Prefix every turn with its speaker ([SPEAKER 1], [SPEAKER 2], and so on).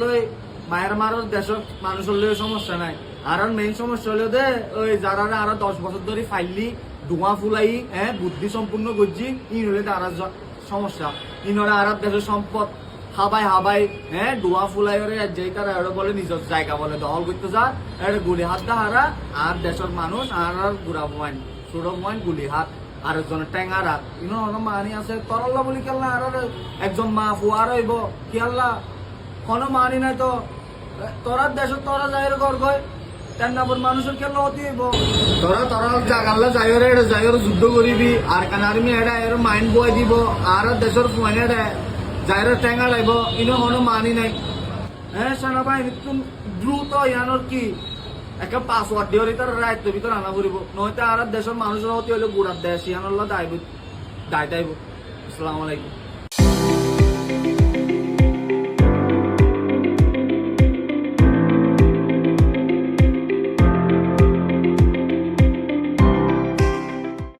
[SPEAKER 1] লই মায়ের মারো দেশের মানুষের লই সমস্যা নাই। আর মেইন সমস্যা হলো দে ওই যারা আরো 10 বছর ধরে ফাইলি ধোঁয়া ফুলাই বুদ্ধি সম্পূর্ণ করছি ইন হলে তার সমস্যা। ইনরা আর দেশের সম্পদ হাবাই ডুয়া ফুলাই যে তারা বলে নিজের জায়গা বলে দখল করতে যা এটা গুলি হাত দা হারা আর দেশের মানুষ আর গুড়া মোয়াইন ছোট মোয়াইন গুলি হাত আর একজনের টেঙা রাত ইনো মানি আছে তরল্লা বলি খেলনা আর একজন মা ফুয়ার হইব খেললা কোনো মানি নাই তো তোরা দেশের তোরা যাই ঘর গয় তেনাপুর মানুষের খেলনা অতি হইব তোরা জাগাল্লা যাইরে যুদ্ধ করিবি আর কেন আর্মি এটা এর মাইন্ড বয় দিব আর দেশের ফুয়াইন এটা যাইরে টেঙা লাইব ইনো কোনো মানি নাই। সেনাবাহিনী তুমি দ্রুত ইয়ানোর কি একটা পাসওয়ার্ড দিয়ে তার রায়ত্বের ভিতরে আনা করিব নয়তো আর দেশের মানুষের অতি হইলে গুড়ার দেশ ইয়ানোর দায় দাইব। আসসালামু আলাইকুম।